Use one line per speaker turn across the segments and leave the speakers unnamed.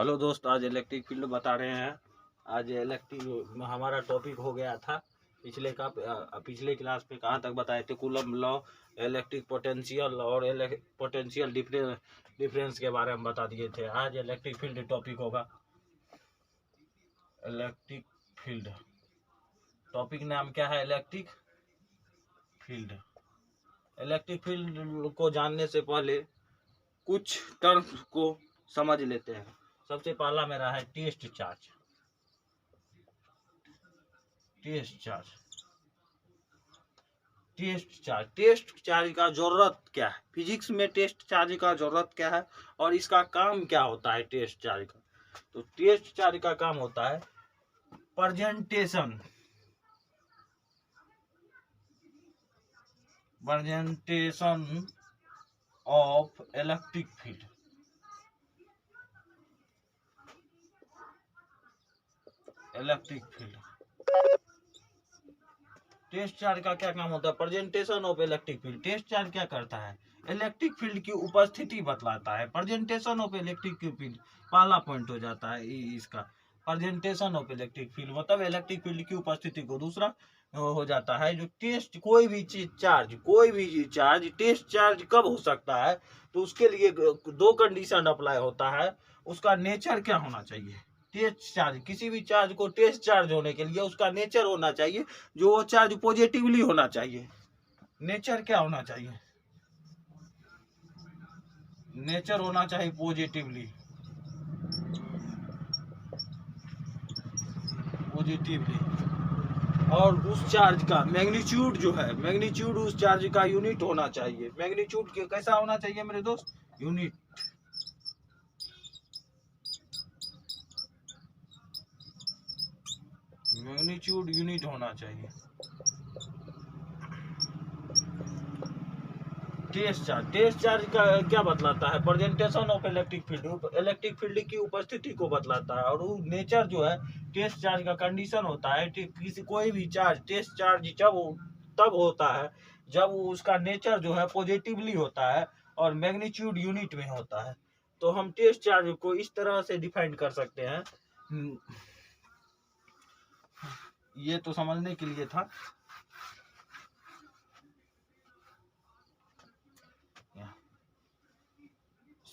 Hello दोस्त, आज electric field बता रहे हैं। आज इलेक्ट्रिक हमारा टॉपिक हो गया था पिछले क्लास पे कहाँ तक बताए थे। कूलम लॉ, इलेक्ट्रिक पोटेंशियल और पोटेंशियल डिफरेंस के बारे में बता दिए थे। आज इलेक्ट्रिक फील्ड टॉपिक होगा। इलेक्ट्रिक फील्ड टॉपिक नाम क्या है? Electric field. इलेक्ट्रिक फील्ड को जानने से पहले कुछ टर्म्स को समझ लेते हैं। सबसे पहला मेरा है टेस्ट चार्ज। टेस्ट चार्ज का जरूरत क्या है? फिजिक्स में टेस्ट चार्ज का जरूरत क्या है और इसका काम क्या होता है टेस्ट चार्ज का? तो टेस्ट चार्ज का काम होता है presentation of electric field. Test charge का क्या काम होता है? Presentation of electric field. Test charge क्या करता है? इलेक्ट्रिक फील्ड की उपस्थिति बतलाता है। प्रेजेंटेशन ऑफ इलेक्ट्रिक फील्ड पहला पॉइंट हो जाता है इसका। प्रेजेंटेशन ऑफ इलेक्ट्रिक फील्ड मतलब इलेक्ट्रिक फील्ड की उपस्थिति को। दूसरा हो जाता है जो टेस्ट कोई भी चार्ज टेस्ट चार्ज कब हो सकता है? तो उसके लिए दो कंडीशन अप्लाई होता है। उसका नेचर क्या होना चाहिए? टेस्ट चार्ज, किसी भी चार्ज को टेस्ट चार्ज होने के लिए उसका नेचर होना चाहिए जो वो चार्ज पॉजिटिवली होना चाहिए। नेचर क्या होना चाहिए? नेचर होना चाहिए पॉजिटिवली। और उस चार्ज का मैग्नीट्यूड जो है, मैग्नीट्यूड उस चार्ज का यूनिट होना चाहिए। मैग्नीट्यूड कैसा होना चाहिए मेरे दोस्त? यूनिट। मैग्नीट्यूड यूनिट होना चाहिए। टेस्ट चार्ज का क्या बतलाता है? Presentation of electric field, electric field की उपस्थिति को बतलाता है। और वो नेचर जो है टेस्ट चार्ज का कंडीशन होता है किसी कोई भी चार्ज टेस्ट चार्ज तब होता है जब उसका नेचर जो है पॉजिटिवली होता है और मैग्नीट्यूड यूनिट में होता है। तो हम टेस्ट चार्ज को इस तरह से डिफाइन कर सकते हैं। ये तो समझने के लिए था।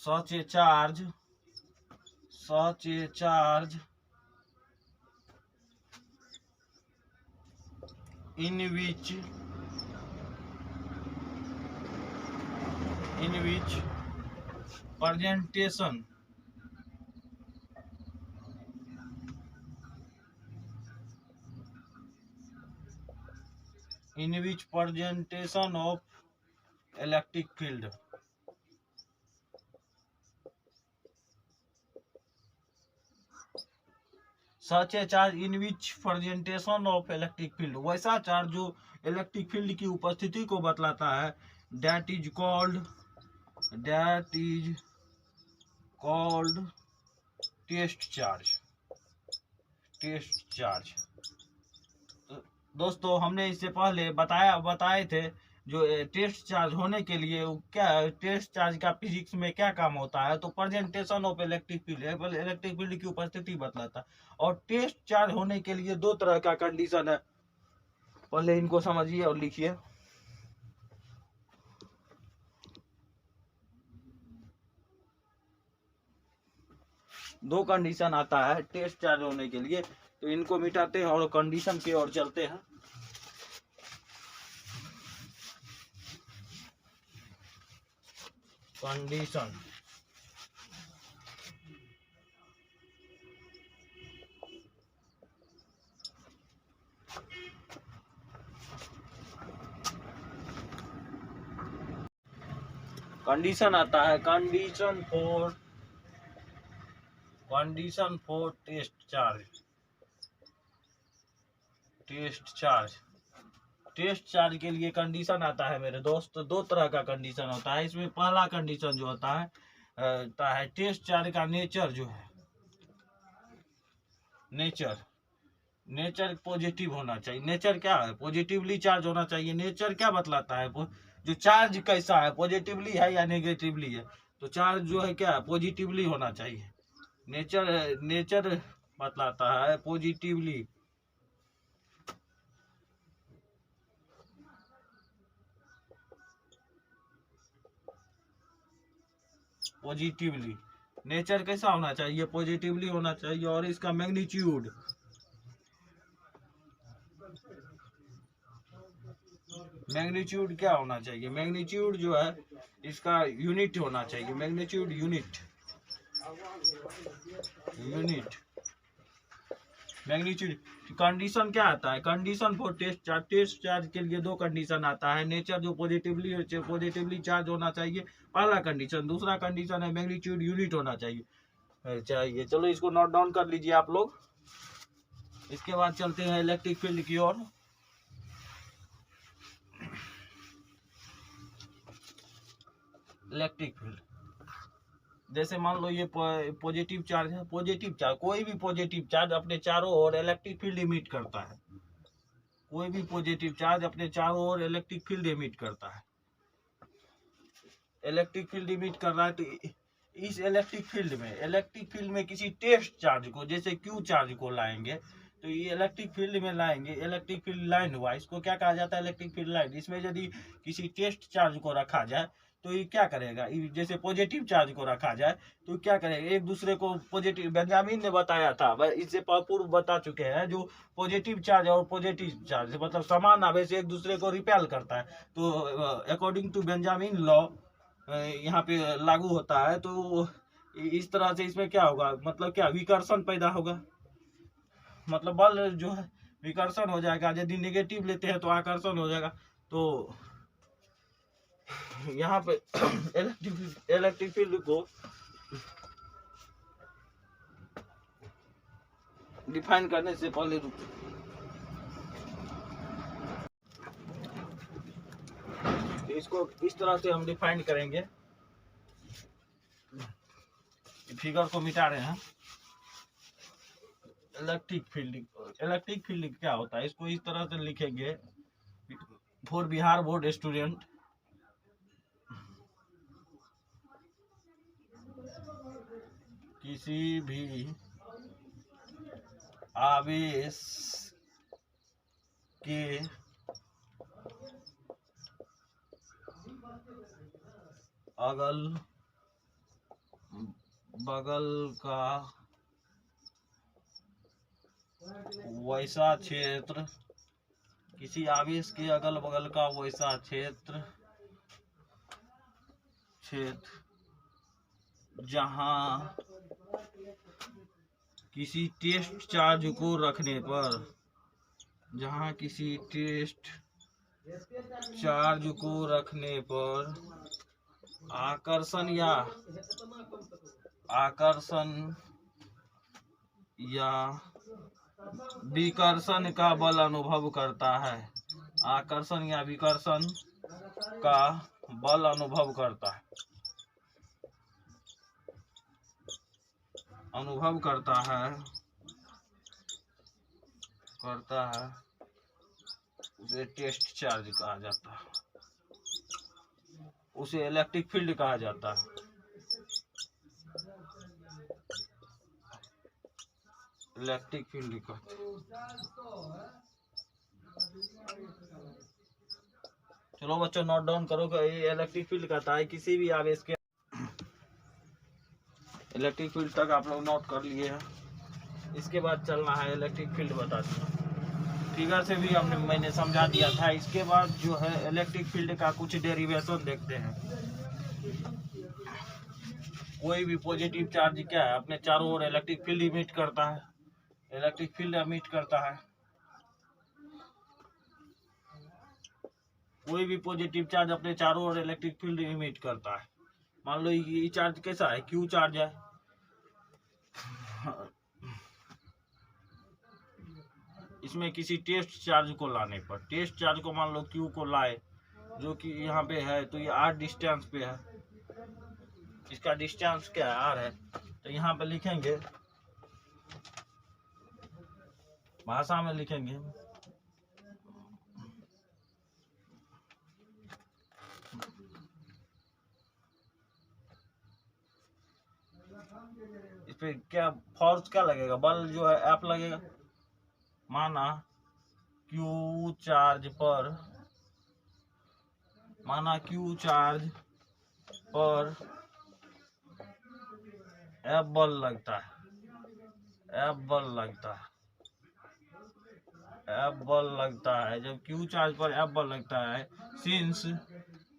such a charge in which presentation of electric field such a charge in which presentation of electric field, वैसा चार्ज जो इलेक्ट्रिक फील्ड की उपस्थिति को बतलाता है। That is called test charge. तो दोस्तों, हमने इससे पहले बताए थे जो टेस्ट चार्ज होने के लिए क्या टेस्ट चार्ज का फिजिक्स में क्या काम होता है। तो प्रेजेंटेशन ऑफ इलेक्ट्रिक फील्ड की उपस्थिति बतलाता है। और टेस्ट चार्ज होने के लिए दो तरह का कंडीशन है। पहले इनको समझिए और लिखिए। दो कंडीशन आता है टेस्ट चार्ज होने के लिए, तो इनको मिटाते हैं और कंडीशन की ओर चलते हैं। कंडीशन आता है कंडीशन फॉर टेस्ट चार्ज के लिए कंडीशन आता है मेरे दोस्त। दो तरह का कंडीशन होता है। इसमें पहला कंडीशन जो होता है टेस्ट चार्ज का नेचर जो है, नेचर पॉजिटिव होना चाहिए। नेचर क्या है? पॉजिटिवली चार्ज होना चाहिए। नेचर क्या बतलाता है? जो चार्ज कैसा है, पॉजिटिवली है या नेगेटिवली है। तो चार्ज जो है क्या है? पॉजिटिवली होना चाहिए। नेचर नेचर बतलाता है पॉजिटिवली। पॉजिटिवली नेचर कैसा होना चाहिए? पॉजिटिवली होना चाहिए। और इसका मैग्नीट्यूड, मैग्नीट्यूड क्या होना चाहिए? मैग्नीट्यूड जो है इसका यूनिट होना चाहिए। Magnitude unit, unit magnitude. Condition क्या आता है? कंडीशन फॉर टेस्ट चार्ज के लिए दो कंडीशन आता है। नेचर जो पॉजिटिवली चार्ज होना चाहिए, पहला कंडीशन। दूसरा कंडीशन है मैग्नीट्यूड यूनिट होना चाहिए। चलो इसको नोट डाउन कर लीजिए आप लोग। इसके बाद चलते हैं इलेक्ट्रिक फील्ड की ओर। इलेक्ट्रिक फील्ड, जैसे मान लो ये पॉजिटिव चार्ज है। पॉजिटिव चार्ज, कोई भी पॉजिटिव चार्ज अपने चारों ओर इलेक्ट्रिक फील्ड इमिट करता है। कोई भी पॉजिटिव चार्ज अपने चारों ओर इलेक्ट्रिक फील्ड इमिट करता है। इलेक्ट्रिक फील्ड इमिट कर रहा है, तो इस इलेक्ट्रिक फील्ड में किसी टेस्ट चार्ज को, जैसे क्यू चार्ज को लाएंगे, तो ये इलेक्ट्रिक फील्ड में लाएंगे। इलेक्ट्रिक फील्ड लाइन हुआ, इसको क्या कहा जाता है? Electric field line. इसमें यदि किसी टेस्ट चार्ज को रखा जाए तो ये क्या करेगा? जैसे पॉजिटिव चार्ज को रखा जाए तो क्या करेगा? एक दूसरे को पॉजिटिव, बेंजामिन ने बताया था, इससे पूर्व बता चुके हैं, जो पॉजिटिव चार्ज और पॉजिटिव चार्ज मतलब समान आवेश एक दूसरे को रिपेल करता है। तो अकॉर्डिंग टू बेंजामिन लॉ यहाँ पे लागू होता है। तो इस तरह से इसमें क्या होगा? मतलब क्या विकर्षण पैदा होगा, मतलब बल जो है विकर्षण हो जाएगा। यदि नेगेटिव लेते हैं तो आकर्षण हो जाएगा। तो यहाँ पे इलेक्ट्रिक फील्ड को डिफाइन करने से पहले इसको इस तरह से हम डिफाइन करेंगे। फिगर को मिटा रहे हैं। इलेक्ट्रिक फील्ड क्या होता है? इसको इस तरह से लिखेंगे फॉर बिहार बोर्ड स्टूडेंट। किसी भी आवेश के अगल बगल का वैसा क्षेत्र, किसी आवेश के अगल बगल का वैसा क्षेत्र जहां किसी टेस्ट चार्ज को रखने पर, जहां किसी टेस्ट चार्ज को रखने पर आकर्षण या विकर्षण का बल अनुभव करता है। आकर्षण या विकर्षण का बल अनुभव करता है, उसे टेस्ट चार्ज कहा जाता है, उसे इलेक्ट्रिक फील्ड कहा जाता है। इलेक्ट्रिक फील्ड का चलो बच्चों नोट डाउन करो कि ये इलेक्ट्रिक फील्ड कहता है किसी भी आवेश के। इलेक्ट्रिक फील्ड तक आप लोग नोट कर लिए हैं। इसके बाद चलना है इलेक्ट्रिक फील्ड बता दिया, फिगर से भी मैंने समझा दिया था। इसके बाद जो है इलेक्ट्रिक फील्ड का कुछ डेरिवेशन देखते हैं। कोई भी पॉजिटिव चार्ज क्या है? अपने चारों ओर इलेक्ट्रिक फील्ड इमिट करता है। इलेक्ट्रिक फील्ड इमिट करता है। कोई भी पॉजिटिव चार्ज अपने चारों ओर इलेक्ट्रिक फील्ड इमिट करता है। मान लो ये चार्ज कैसा है? क्यू चार्ज है। इसमें किसी टेस्ट चार्ज को लाने पर, टेस्ट चार्ज को मान लो क्यू को लाए, जो कि यहाँ पे है, तो ये आर डिस्टेंस पे है। इसका डिस्टेंस क्या है? आर है। तो यहाँ पे लिखेंगे, भाषा में लिखेंगे इस पे क्या फोर्स क्या लगेगा, बल जो है एफ लगेगा। माना क्यू चार्ज पर एफ बल लगता है, एफ बल लगता है। जब क्यू चार्ज पर एफ बल लगता है, सिंस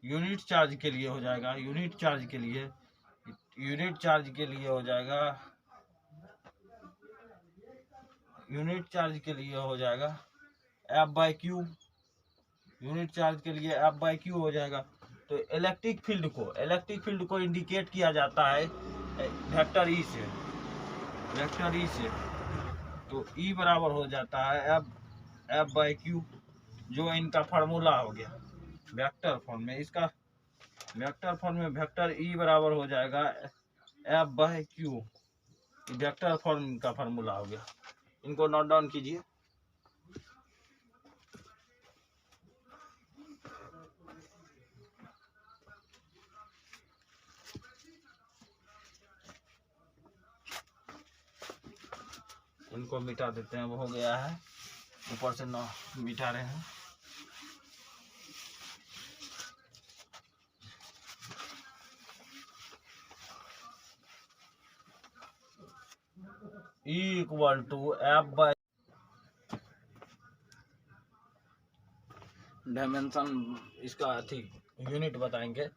यूनिट चार्ज के लिए हो जाएगा, यूनिट चार्ज के लिए हो जाएगा F by Q, unit charge के लिए एफ बाई क्यू हो जाएगा। तो इलेक्ट्रिक फील्ड को इंडिकेट किया जाता है वेक्टर ई से, तो ई बराबर हो जाता है एफ बाई क्यू, जो इनका फार्मूला हो गया वेक्टर फॉर्म में। इसका वेक्टर फॉर्म में वेक्टर ई बराबर हो जाएगा F by Q, vector form का फार्मूला हो गया। इनको नोट डाउन कीजिए। इनको मिटा देते हैं, वो हो गया है, ऊपर से न मिटा रहे हैं। E equal to F by dimension, इसका यूनिट बताएंगे।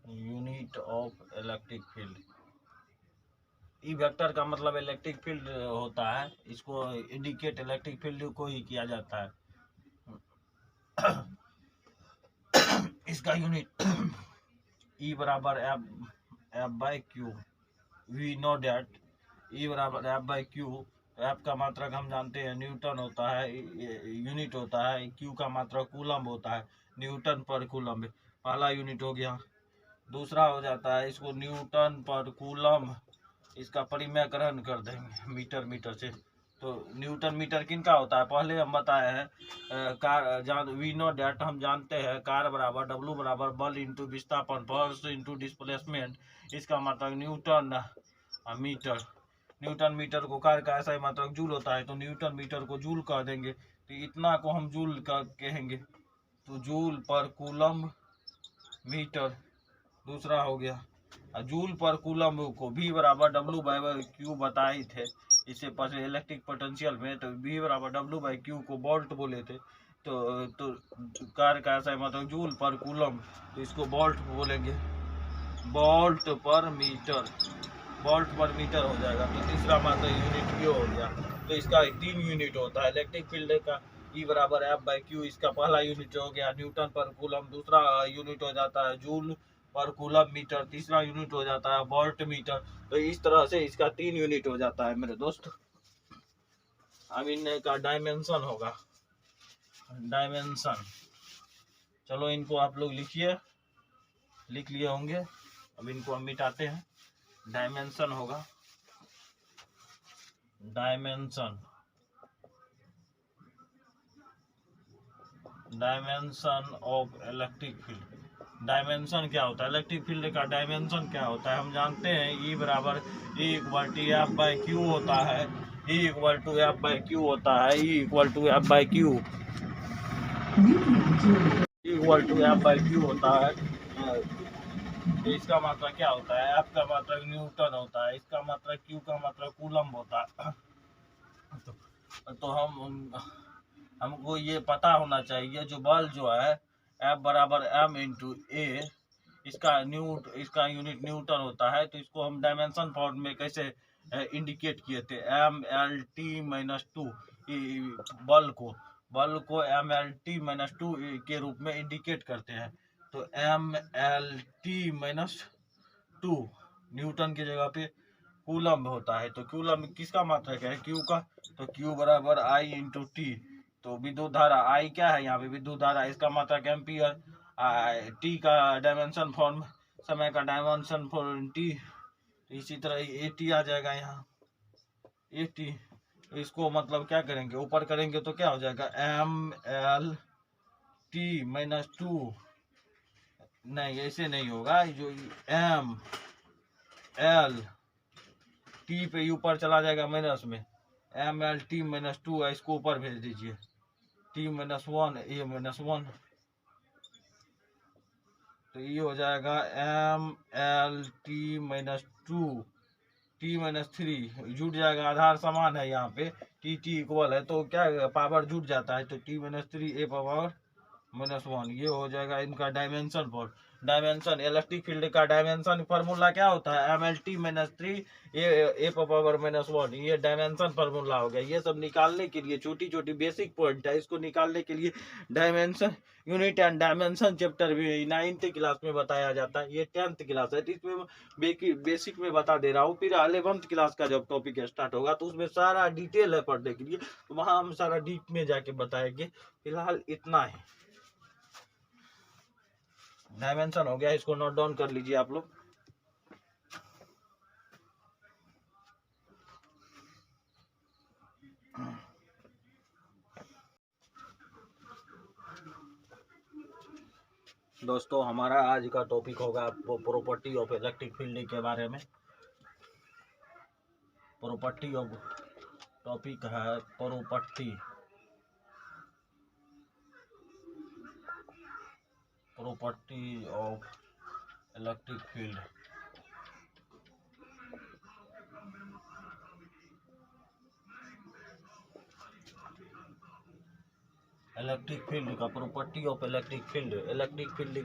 Unit of electric field, E vector का मतलब इलेक्ट्रिक फील्ड होता है, इसको इंडिकेट इलेक्ट्रिक फील्ड को ही किया जाता है। इसका यूनिट ई बराबर F by Q, we know that E बराबर एफ बाई क्यू। एफ का मात्रक हम जानते हैं न्यूटन होता है, यूनिट होता है। क्यू का मात्रक कूलम होता है, न्यूटन पर कूलम। पहला यूनिट हो गया। दूसरा हो जाता है, इसको न्यूटन पर कूलम, इसका परिमेयकरण कर देंगे मीटर से। तो न्यूटन मीटर किन का होता है, पहले हम बताए हैं। वी नो डेट, हम जानते हैं कार बराबर डब्लू बराबर बल इंटू विस्थापन, फोर्स इंटू डिस्प्लेसमेंट। इसका मतलब न्यूटन मीटर को कार का ऐसा मतलब जूल होता है, तो न्यूटन मीटर को जूल कह देंगे। तो इतना को हम जूल का कहेंगे, तो जूल पर कूलम मीटर दूसरा हो गया। जूल पर कूलम को भी बराबर डब्लू बाई क्यू बताए थे इससे पहले इलेक्ट्रिक पोटेंशियल में। तो भी बराबर डब्लू बाई क्यू को वोल्ट बोले थे। तो कार का ऐसा मतलब जूल पर कूलम, तो इसको वोल्ट बोलेंगे, वोल्ट पर मीटर हो जाएगा। तो तीसरा मात्रा यूनिट क्यू हो गया। तो इसका 3 यूनिट होता है इलेक्ट्रिक फील्ड का। ई बराबर एफ बाई क्यू, इसका पहला यूनिट हो गया न्यूटन पर कूलम, दूसरा यूनिट हो जाता है जूल पर कूलम मीटर, तीसरा यूनिट हो जाता है वोल्ट मीटर। तो इस तरह से इसका 3 यूनिट हो जाता है मेरे दोस्त। अब इनका डायमेंशन होगा, डायमेंशन। चलो इनको आप लोग लिख लिए होंगे। अब इनको हम मिटाते हैं। डायमेंशन होगा, dimension of electric field. Dimension क्या होता है, इलेक्ट्रिक फील्ड का डायमेंशन क्या होता है, हम जानते हैं ई बराबर E equal to F by Q होता है, E equal to F by Q होता है, E equal to F by Q, equal to F by Q होता है। तो इसका मात्रा क्या होता है, एफ का मात्रा न्यूटन होता है, इसका मात्रा क्यू का मात्रा कूलम होता है। तो हमको ये पता होना चाहिए, जो बल जो है एफ बराबर एम इंटू ए, इसका यूनिट न्यूटन होता है। तो इसको हम डायमेंशन फॉर्म में कैसे इंडिकेट किए थे, M L T minus two, बल को M L T minus two के रूप में इंडिकेट करते हैं। तो M L T minus two newton की जगह पे कूलम होता है। तो कूलम किसका मात्रक है, क्यू का। तो क्यू बराबर आई इंटू टी। तो विद्युत धारा आई क्या है यहाँ पे, विद्युत धारा, इसका मात्रक एम्पियर। टी का डायमेंशन फॉर्म, समय का डायमेंशन फॉर्म टी। इसी तरह ए टी आ जाएगा यहाँ, ए टी। इसको मतलब क्या करेंगे, ऊपर करेंगे तो क्या हो जाएगा, M L T minus two नहीं ऐसे नहीं होगा, जो एम एल टी पे ऊपर चला जाएगा माइनस में, एम एल टी माइनस 2 है, इसको ऊपर भेज दीजिए, टी माइनस 1 ए माइनस 1, तो ये हो जाएगा M L T minus 2 T minus 3, जुट जाएगा, आधार समान है यहाँ पे, टी टी इक्वल है तो क्या पावर जुट जाता है, तो टी माइनस 3 ए पावर माइनस 1, ये हो जाएगा इनका dimension. For dimension, electric field का डायमेंशन फार्मूला क्या होता है, एम एल टी माइनस 3 ए पावर माइनस 1, ये डायमेंशन फार्मूला हो गया। ये सब निकालने के लिए छोटी छोटी बेसिक पॉइंट है, इसको निकालने के लिए dimension unit and dimension chapter भी 9th क्लास में बताया जाता है, ये 10th क्लास है, तो इसमें बेसिक में बता दे रहा हूँ। फिर 11th क्लास का जब टॉपिक स्टार्ट होगा तो उसमें सारा डिटेल है पढ़ने के लिए, तो वहाँ हम सारा डीप में जाके बताएंगे। फिलहाल इतना है, डायमेंशन हो गया, इसको नोट डाउन कर लीजिए आप लोग। दोस्तों हमारा आज का टॉपिक होगा प्रॉपर्टी ऑफ इलेक्ट्रिक फील्ड के बारे में। प्रॉपर्टी ऑफ, टॉपिक है property of electric field. Electric field का प्रॉपर्टी ऑफ इलेक्ट्रिक फील्ड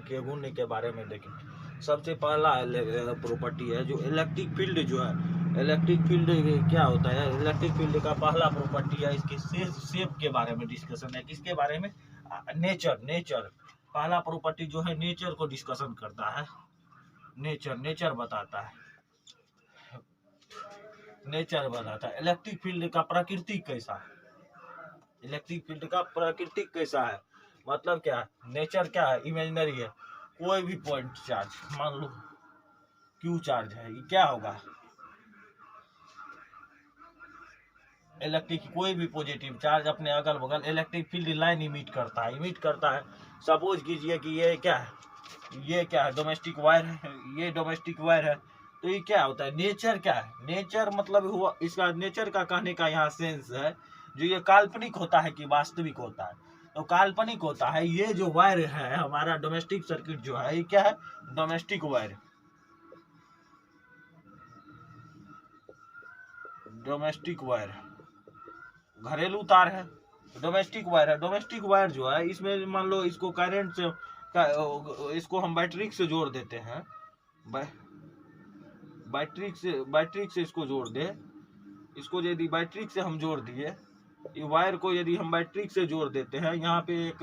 के गुण के बारे में देखें। सबसे पहला प्रॉपर्टी है जो इलेक्ट्रिक फील्ड जो है, इलेक्ट्रिक फील्ड क्या होता है, इलेक्ट्रिक फील्ड का पहला प्रॉपर्टी है इसके शेप के बारे में डिस्कशन है। किसके बारे में, नेचर। पहला प्रॉपर्टी जो है नेचर को डिस्कशन करता है, नेचर बताता है, इलेक्ट्रिक फील्ड का प्रकृति कैसा है, इलेक्ट्रिक फील्ड का प्राकृतिक कैसा है, मतलब क्या है, नेचर क्या है, इमेजिनरी है। कोई भी पॉइंट चार्ज, मान लो क्यू चार्ज है, ये क्या होगा, इलेक्ट्रिक कोई भी पॉजिटिव चार्ज अपने अगल बगल इलेक्ट्रिक फील्ड लाइन इमिट करता है। सपोज कीजिए कि ये क्या है, डोमेस्टिक वायर है, ये डोमेस्टिक वायर है, तो ये क्या होता है, नेचर क्या है, नेचर मतलब हुआ, इसका नेचर का कहने का यहाँ सेंस है जो ये काल्पनिक होता है कि वास्तविक होता है, तो काल्पनिक होता है। ये जो वायर है हमारा डोमेस्टिक सर्किट जो है, ये क्या है, डोमेस्टिक वायर, घरेलू तार है, डोमेस्टिक वायर जो है, इसमें मान लो इसको करंट से इसको हम बैटरी से जोड़ देते हैं, बैटरी से इसको जोड़ दे, इसको यदि बैटरी से हम जोड़ दिए, ये वायर को यदि हम बैटरी से जोड़ देते हैं, यहाँ पे एक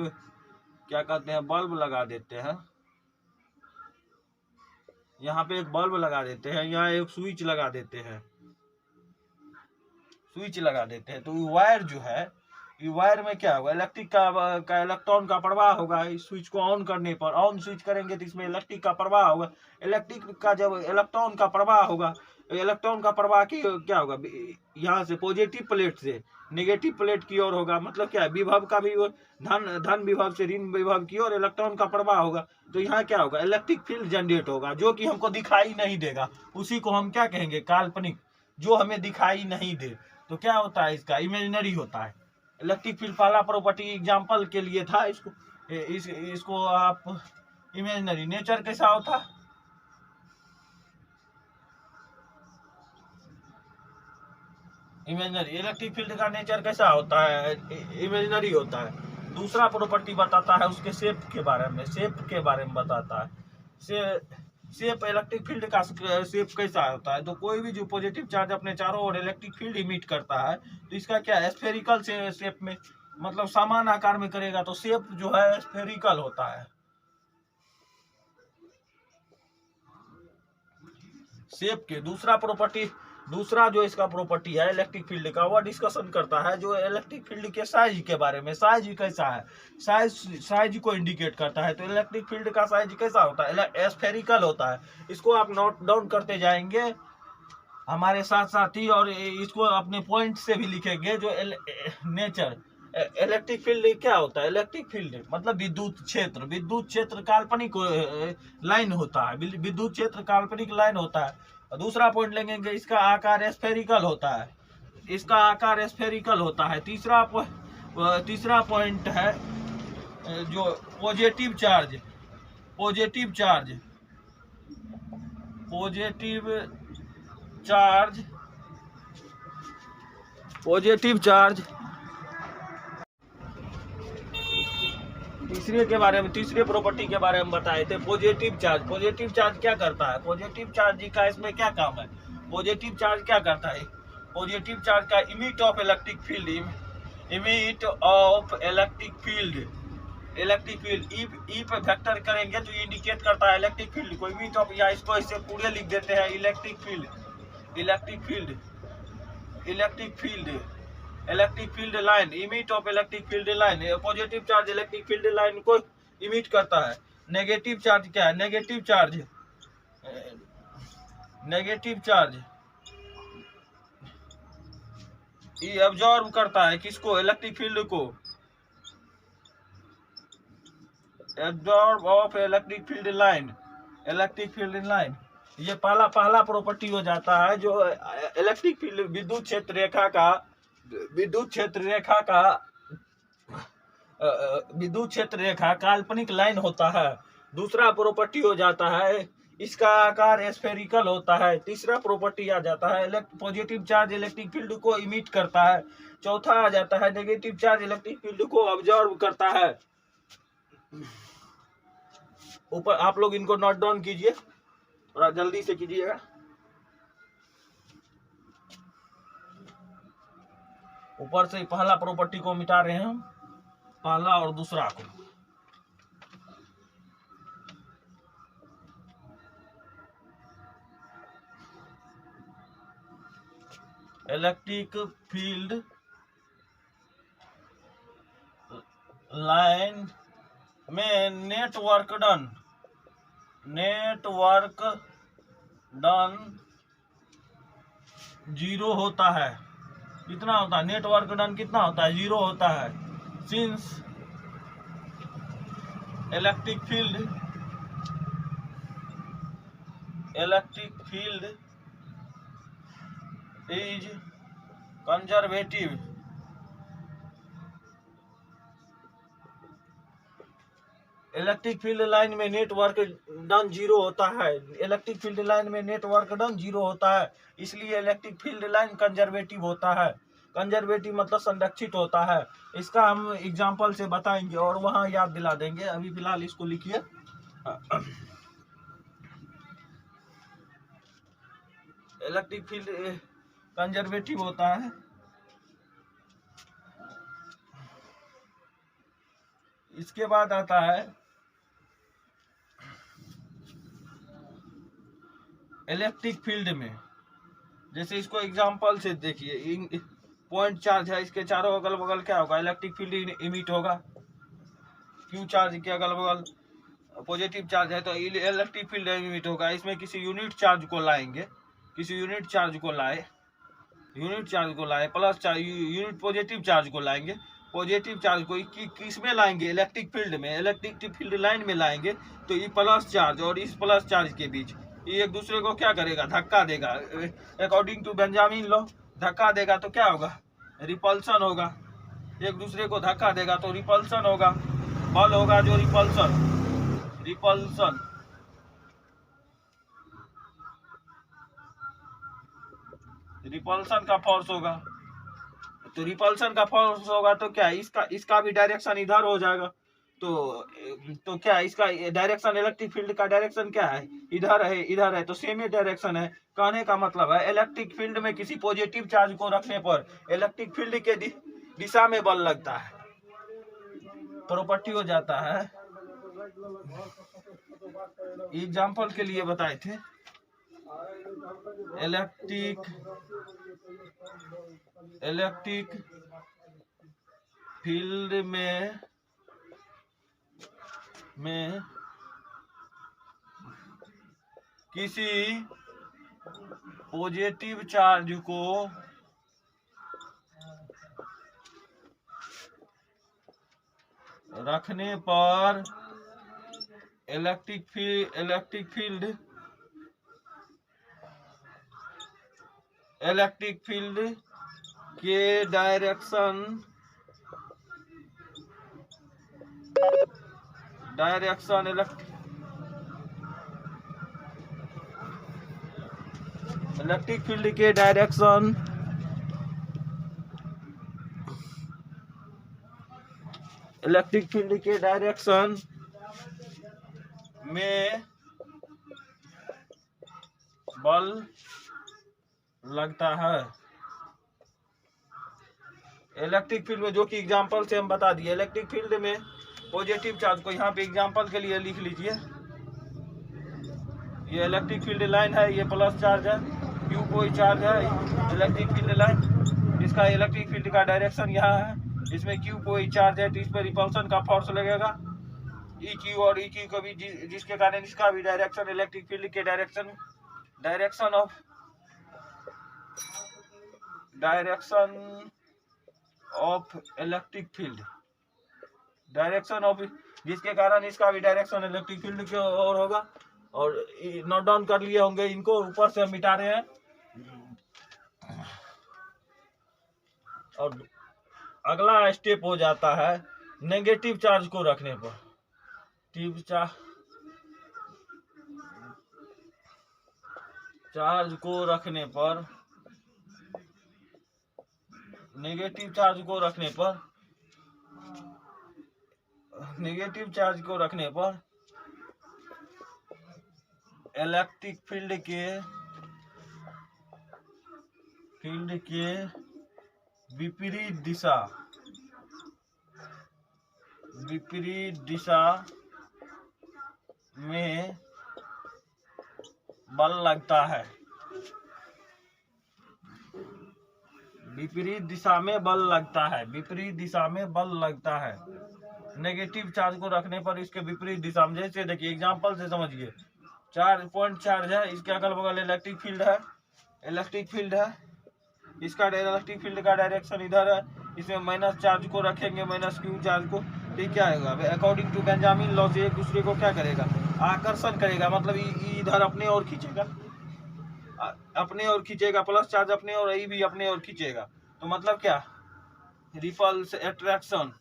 क्या कहते हैं बल्ब लगा देते हैं, यहाँ पे एक बल्ब लगा देते हैं, यहाँ एक स्विच लगा देते हैं, तो वायर जो है, ये वायर में क्या होगा, इलेक्ट्रिक का इलेक्ट्रॉन का प्रवाह होगा। इस स्विच को ऑन करने पर, ऑन स्विच करेंगे तो इसमें इलेक्ट्रिक का प्रवाह होगा। इलेक्ट्रिक का जब इलेक्ट्रॉन का प्रवाह होगा, इलेक्ट्रॉन का प्रवाह की क्या होगा, यहाँ से पॉजिटिव प्लेट से नेगेटिव प्लेट की ओर होगा, मतलब क्या है, विभव का भी धन विभव से ऋण विभव की ओर इलेक्ट्रॉन का प्रवाह होगा। तो यहाँ क्या होगा, इलेक्ट्रिक फील्ड जनरेट होगा, जो कि हमको दिखाई नहीं देगा, उसी को हम क्या कहेंगे, काल्पनिक, जो हमें दिखाई नहीं दे। तो क्या होता है, इसका इमेजिनरी होता है। इलेक्ट्रिक फील्ड पहला प्रॉपर्टी एग्जांपल के लिए था, इसको आप इमेजिनरी। नेचर कैसा होता, इमेजिनरी, इलेक्ट्रिक फील्ड का नेचर कैसा होता है, इमेजिनरी होता है। दूसरा प्रॉपर्टी बताता है उसके शेप के बारे में, बताता है शेप इलेक्ट्रिक फील्ड का शेप कैसा होता है। तो कोई भी जो पॉजिटिव चार्ज अपने चारों ओर इलेक्ट्रिक फील्ड इमिट करता है, तो इसका क्या है, स्फेरिकल शेप में, मतलब समान आकार में करेगा, तो शेप जो है स्फेरिकल होता है। शेप के दूसरा जो इसका प्रॉपर्टी है इलेक्ट्रिक फील्ड का, वह डिस्कशन करता है जो इलेक्ट्रिक फील्ड के साइज के बारे में। साइज कैसा है, साइज को इंडिकेट करता है। तो इलेक्ट्रिक फील्ड का साइज कैसा होता है, स्फेरिकल होता है। इसको आप नोट डाउन करते जाएंगे हमारे साथ साथ ही, और इसको अपने पॉइंट से भी लिखेंगे। जो नेचर इलेक्ट्रिक फील्ड क्या होता है? इलेक्ट्रिक फील्ड मतलब विद्युत क्षेत्र। विद्युत क्षेत्र काल्पनिक लाइन होता है, विद्युत क्षेत्र काल्पनिक लाइन होता है। दूसरा पॉइंट लेंगे, इसका आकार स्फेरिकल होता है, इसका आकार स्फेरिकल होता है। तीसरा पॉइंट है जो positive charge, positive charge, positive charge, positive charge. तीसरे प्रॉपर्टी के बारे में बताए थे, पॉजिटिव चार्ज। पॉजिटिव चार्ज क्या करता है? पॉजिटिव चार्ज का इसमें क्या काम है? पॉजिटिव चार्ज क्या करता है? पॉजिटिव चार्ज का emit of electric field, emit of electric field, electric field ई पे वेक्टर करेंगे तो इंडिकेट करता है इलेक्ट्रिक फील्ड को। इमिट ऑफ, या इसको इससे पूरे लिख देते हैं electric field, electric field, electric field, electric field line, emit of electric field line. Positive charge electric field line को इमिट करता है। नेगेटिव चार्ज क्या है? नेगेटिव चार्ज, नेगेटिव चार्ज ये अब्जॉर्ब करता है किसको? इलेक्ट्रिक फील्ड को। Absorb of electric field line, electric field line. ये पहला प्रॉपर्टी हो जाता है जो इलेक्ट्रिक फील्ड विद्युत क्षेत्र रेखा का, विद्युत क्षेत्र रेखा का, विद्युत क्षेत्र रेखा काल्पनिक लाइन होता है। दूसरा प्रॉपर्टी हो जाता है इसका आकार स्फेरिकल होता है। तीसरा प्रॉपर्टी आ जाता है पॉजिटिव चार्ज इलेक्ट्रिक फील्ड को इमिट करता है। चौथा आ जाता है नेगेटिव चार्ज इलेक्ट्रिक फील्ड को ऑब्जर्व करता है। ऊपर आप लोग इनको नोट डाउन कीजिए, थोड़ा जल्दी से कीजिएगा। ऊपर से पहला प्रॉपर्टी को मिटा रहे हैं हम, पहला और दूसरा को। इलेक्ट्रिक फील्ड लाइन में नेटवर्क डन, नेटवर्क डन 0 होता है। कितना होता है? नेटवर्क डन कितना होता है? 0 होता है। Since electric field, electric field is conservative, electric field line में नेटवर्क डन 0 होता है। इलेक्ट्रिक फील्ड लाइन में नेटवर्क डन 0 होता है, इसलिए इलेक्ट्रिक फील्ड लाइन कंजर्वेटिव होता है। कंजर्वेटिव मतलब संरक्षित होता है। इसका हम एग्जांपल से बताएंगे और वहां याद दिला देंगे। अभी फिलहाल इसको लिखिए। इलेक्ट्रिक फील्ड कंजर्वेटिव होता है। इसके बाद आता है इलेक्ट्रिक फील्ड में, जैसे इसको एग्जांपल से देखिए, पॉइंट चार्ज है, इसके चारों अगल बगल क्या होगा? इलेक्ट्रिक फील्ड इमिट होगा। क्यू चार्ज के अगल बगल पॉजिटिव चार्ज है तो इलेक्ट्रिक फील्ड इमिट होगा। इसमें किसी यूनिट चार्ज को लाएंगे, किसी यूनिट चार्ज को लाए, यूनिट चार्ज को लाए, plus charge unit positive charge को लाएंगे। पॉजिटिव चार्ज को किस में लाएंगे? इलेक्ट्रिक फील्ड में, इलेक्ट्रिक फील्ड लाइन में लाएंगे। तो ये प्लस चार्ज और इस प्लस चार्ज के बीच ये एक दूसरे को क्या करेगा? धक्का देगा। अकॉर्डिंग टू बेंजामिन लॉ, धक्का देगा तो क्या होगा? रिपल्सन होगा। एक दूसरे को धक्का देगा तो रिपल्सन होगा, बल होगा जो रिपल्सन, रिपल्सन, रिपल्सन का फोर्स होगा। तो रिपल्सन का फोर्स होगा तो क्या इसका भी डायरेक्शन इधर हो जाएगा। तो क्या इसका डायरेक्शन, इलेक्ट्रिक फील्ड का डायरेक्शन क्या है? इधर है, इधर है, तो सेम ही डायरेक्शन है। कहने का मतलब है इलेक्ट्रिक फील्ड में किसी पॉजिटिव चार्ज को रखने पर इलेक्ट्रिक फील्ड के दिशा में बल लगता है। प्रॉपर्टी हो जाता है, एग्जाम्पल के लिए बताए थे, इलेक्ट्रिक फील्ड में किसी पॉजिटिव चार्ज को रखने पर इलेक्ट्रिक फील्ड के डायरेक्शन इलेक्ट्रिक फील्ड के डायरेक्शन में बल लगता है। इलेक्ट्रिक फील्ड में, जो कि एग्जांपल से हम बता दिए, इलेक्ट्रिक फील्ड में पॉजिटिव चार्ज को यहाँ पे एग्जांपल के लिए लिख लीजिए। ये इलेक्ट्रिक फील्ड लाइन है, ये प्लस चार्ज है, क्यू कोई चार्ज है, इलेक्ट्रिक फील्ड लाइन, इसका इलेक्ट्रिक फील्ड का डायरेक्शन यहाँ है, इसमें क्यू कोई चार्ज है तो इस पर रिपल्सन का फोर्स लगेगा ई क्यू, और ई क्यू को भी, जिसके कारण इसका भी डायरेक्शन इलेक्ट्रिक फील्ड के डायरेक्शन ऑफ इलेक्ट्रिक फील्ड, जिसके कारण इसका भी डायरेक्शन इलेक्ट्रिक फील्ड की ओर होगा। और नोट डाउन कर लिए होंगे इनको, ऊपर से हम मिटा रहे हैं। और अगला स्टेप हो जाता है नेगेटिव चार्ज को रखने पर। नेगेटिव चार्ज को रखने पर इलेक्ट्रिक फील्ड के विपरीत दिशा में बल लगता है। विपरीत दिशा में बल लगता है। नेगेटिव चार्ज को रखने पर इसके विपरीत दिशा में, जैसे देखिए एग्जांपल से समझिए, पॉइंट चार्ज है, इसके अगल बगल इलेक्ट्रिक फील्ड है, इसका इलेक्ट्रिक फील्ड का डायरेक्शन इधर है, इसमें माइनस चार्ज को रखेंगे, माइनस क्यू चार्ज को, तो क्या होगा, अकॉर्डिंग टू बेंजामिन लॉ से एक दूसरे को क्या करेगा, आकर्षण करेगा, मतलब इधर अपने ओर खींचेगा, प्लस चार्ज अपने और ई भी अपने ओर खींचेगा। तो मतलब क्या, रिपल्स एट्रैक्शन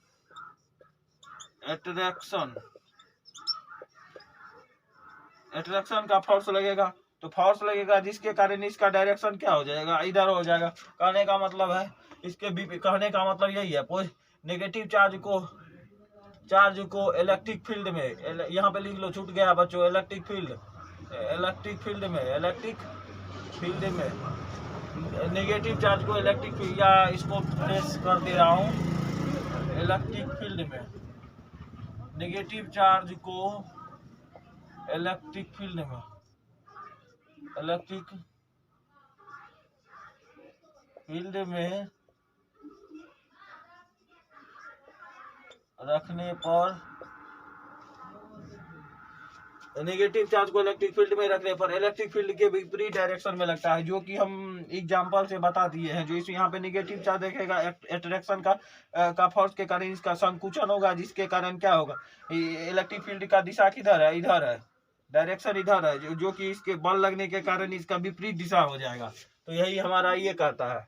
का फोर्स लगेगा, तो फोर्स लगेगा जिसके कारण इसका डायरेक्शन क्या हो जाएगा, इधर हो जाएगा। कहने का मतलब यही है, नेगेटिव चार्ज को इलेक्ट्रिक फील्ड में, यहाँ पे लिख लो, छूट गया बच्चों, इलेक्ट्रिक फील्ड में नेगेटिव चार्ज को इलेक्ट्रिक फील्ड, या इसको प्रेस कर दे रहा हूँ, इलेक्ट्रिक फील्ड में नेगेटिव चार्ज को इलेक्ट्रिक फील्ड में रखने पर, नेगेटिव चार्ज को इलेक्ट्रिक फील्ड में रखने पर इलेक्ट्रिक फील्ड के विपरीत डायरेक्शन में लगता है, जो कि हम एग्जांपल से बता दिए हैं। जो इस यहाँ पे नेगेटिव चार्ज देखेगा, एट्रैक्शन का फोर्स के कारण इसका संकुचन होगा, जिसके कारण क्या होगा, इलेक्ट्रिक फील्ड का दिशा किधर है, इधर है, डायरेक्शन इधर है, जो कि इसके बल लगने के कारण इसका विपरीत दिशा हो जाएगा। तो यही हमारा ये कहता है।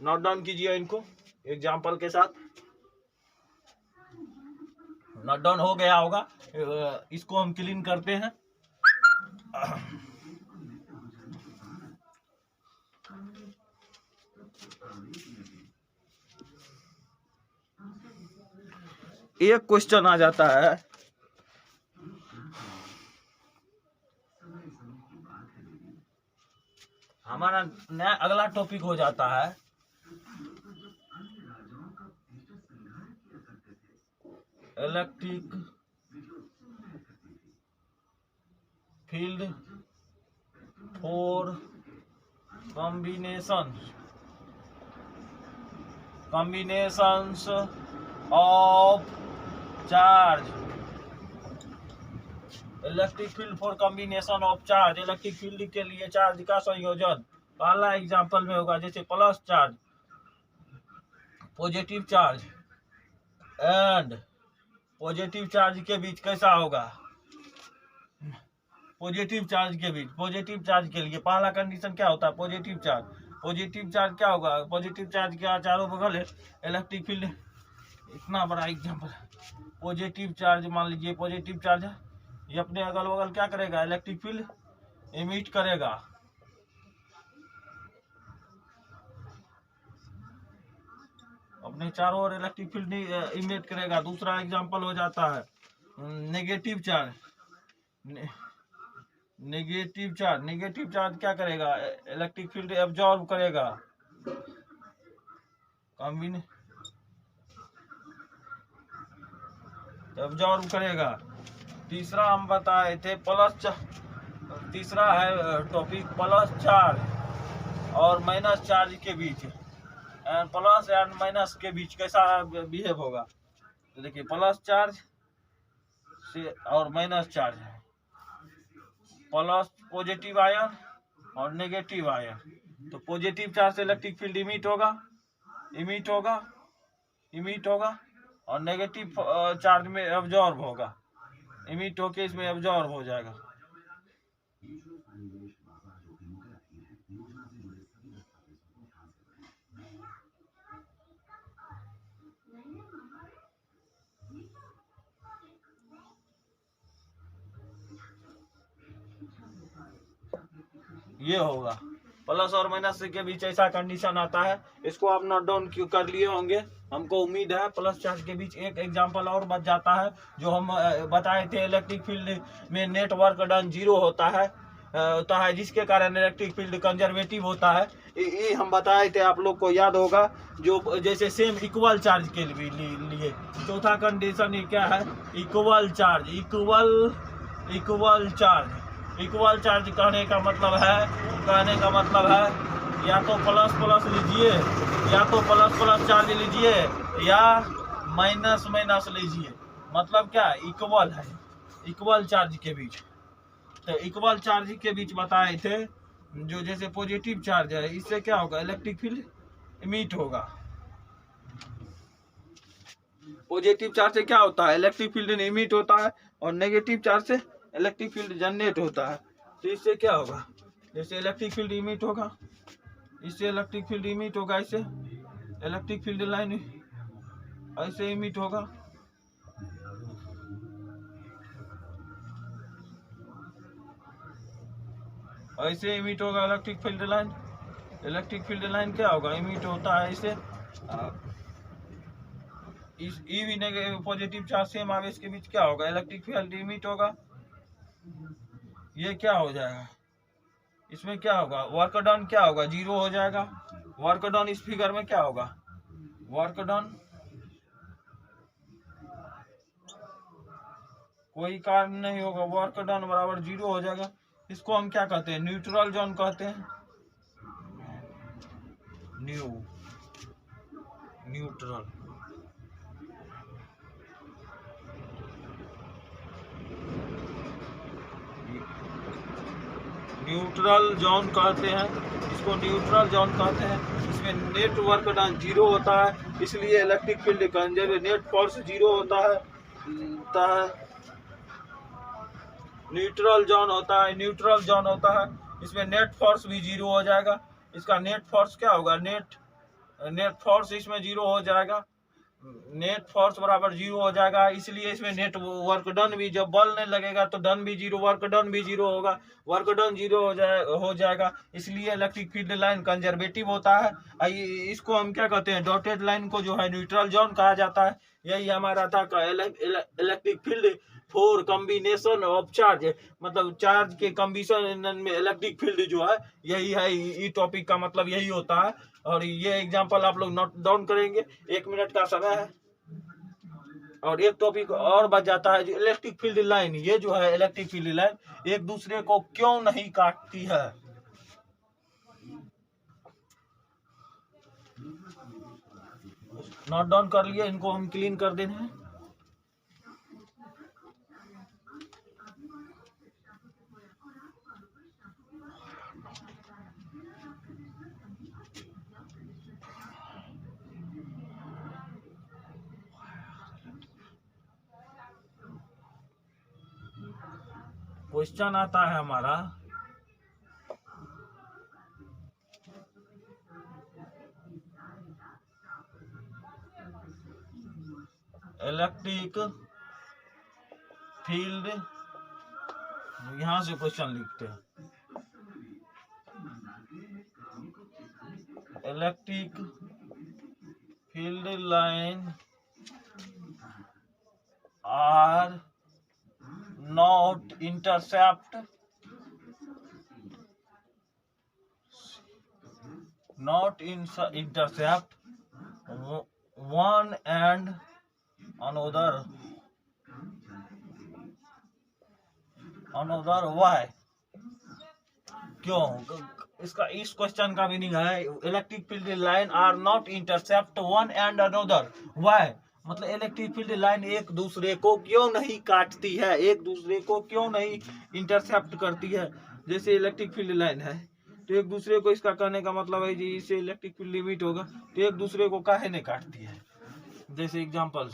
नोट डाउन कीजिए इनको एग्जांपल के साथ। नोट डाउन हो गया होगा, इसको हम क्लीन करते हैं। एक क्वेश्चन आ जाता है, हमारा नया अगला टॉपिक हो जाता है electric field for combinations of charge. Electric field for combination of charge, electric field के लिए चार्ज का संयोजन। पहला एग्जांपल में होगा, जैसे plus charge, positive charge, and positive charge के बीच कैसा होगा? पॉजिटिव चार्ज के बीच, पॉजिटिव चार्ज के लिए पहला कंडीशन क्या होता है? Positive charge. पॉजिटिव चार्ज क्या होगा? पॉजिटिव चार्ज के चारों बगल इलेक्ट्रिक फील्ड, इतना बड़ा एग्जाम्पल, पॉजिटिव चार्ज मान लीजिए, पॉजिटिव चार्ज है, ये अपने अगल बगल क्या करेगा? इलेक्ट्रिक फील्ड इमिट करेगा। अपने चारों ओर इलेक्ट्रिक फील्ड इमिट करेगा। दूसरा एग्जांपल हो जाता है negative charge. Negative charge, negative charge क्या करेगा? इलेक्ट्रिक फील्ड एब्जॉर्ब करेगा। एब्जॉर्ब करेगा। तीसरा हम बताए थे तीसरा है टॉपिक प्लस चार्ज और माइनस चार्ज के बीच, प्लस एंड माइनस के बीच कैसा बिहेव होगा? तो देखिए प्लस चार्ज से और माइनस चार्ज है, प्लस पॉजिटिव आयन और नेगेटिव आयन, तो पॉजिटिव चार्ज से इलेक्ट्रिक फील्ड इमिट होगा, इमिट होगा, इमिट होगा, और नेगेटिव चार्ज में एब्जॉर्ब होगा, इमिट होके इसमें एब्जॉर्ब हो जाएगा। ये होगा प्लस और माइनस के बीच ऐसा कंडीशन आता है। इसको आप नोट डाउन क्यों कर लिए होंगे, हमको उम्मीद है। प्लस चार्ज के बीच एक एग्जांपल और बच जाता है जो हम बताए थे, इलेक्ट्रिक फील्ड में नेट वर्क डन 0 होता है जिसके कारण इलेक्ट्रिक फील्ड कंजर्वेटिव होता है। ये हम बताए थे, आप लोग को याद होगा, जो जैसे सेम इक्वल चार्ज के लिए। चौथा कंडीशन ये क्या है? Equal charge. Equal charge, equal charge कहने का मतलब है या तो प्लस प्लस लीजिए, या तो प्लस प्लस चार्ज लीजिए, या माइनस माइनस लीजिए। मतलब क्या? इक्वल है, इक्वल चार्ज के बीच। तो इक्वल चार्ज के बीच बताए थे, जो जैसे पॉजिटिव चार्ज है, इससे क्या होगा? इलेक्ट्रिक फील्ड इमिट होगा। पॉजिटिव चार्ज से क्या होता है? इलेक्ट्रिक फील्ड इमिट होता है, और नेगेटिव चार्ज से इलेक्ट्रिक फील्ड जनरेट होता है। तो इससे क्या होगा? जैसे इलेक्ट्रिक फील्ड इमिट होगा, इससे इलेक्ट्रिक फील्ड इमिट होगा, इससे इलेक्ट्रिक फील्ड लाइन ऐसे इमिट होगा, ऐसे इमिट होगा electric field line. Electric field line क्या होगा? इमिट होता है इससे। इस ई पॉजिटिव चार्ज सेम आवेश के बीच क्या होगा? इलेक्ट्रिक फील्ड इमिट होगा। ये क्या हो जाएगा? इसमें क्या होगा? वर्क डन क्या होगा? 0 हो जाएगा। वर्क डन इस फिगर में क्या होगा? वर्क डन कोई कार्य नहीं होगा, वर्क डन बराबर 0 हो जाएगा। इसको हम क्या कहते हैं? न्यूट्रल जोन कहते हैं। न्यूट्रल न्यूट्रल जोन कहते हैं, इसको न्यूट्रल जोन कहते हैं। इसमें नेट वर्क डन 0 होता है, इसलिए electric field conserve, net force 0 होता है। न्यूट्रल जोन होता है, न्यूट्रल जोन होता है, इसमें नेट फोर्स भी 0 हो जाएगा। इसका नेट फोर्स क्या होगा? नेट फोर्स इसमें 0 हो जाएगा, नेट फोर्स बराबर 0 हो जाएगा। इसलिए इसमें नेट वर्क डन भी, जब बल नहीं लगेगा तो डन भी 0, वर्क डन भी 0 होगा, वर्क डन 0 हो जाएगा। इसलिए इलेक्ट्रिक फील्ड लाइन कंजर्वेटिव होता है। इसको हम क्या कहते हैं? डॉटेड लाइन को जो है न्यूट्रल जोन कहा जाता है। यही हमारा था electric field for combination of charge, मतलब चार्ज के कॉम्बिनेशन में इलेक्ट्रिक फील्ड जो है, यही है। ई टॉपिक का मतलब यही होता है। और ये एग्जांपल आप लोग नोट डाउन करेंगे, 1 मिनट का समय है। और एक टॉपिक और बच जाता है, जो इलेक्ट्रिक फील्ड लाइन, ये जो है इलेक्ट्रिक फील्ड लाइन एक दूसरे को क्यों नहीं काटती है? नोट डाउन कर लिए, इनको हम क्लीन कर देते हैं। क्वेश्चन आता है हमारा इलेक्ट्रिक फील्ड, यहां से क्वेश्चन लिखते हैं, electric field line are not intercept one and another why, क्यों? इसका इस क्वेश्चन का मीनिंग है electric field line are not intercept one and another why, मतलब इलेक्ट्रिक फील्ड लाइन एक दूसरे को क्यों नहीं काटती है, एक दूसरे को क्यों नहीं इंटरसेप्ट करती है। जैसे इलेक्ट्रिक फील्ड लाइन है तो एक दूसरे को, इसका कहने का मतलब है जी इससे इलेक्ट्रिक फील्ड लिमिट होगा तो एक दूसरे को काहे नहीं काटती है। जैसे एग्जांपल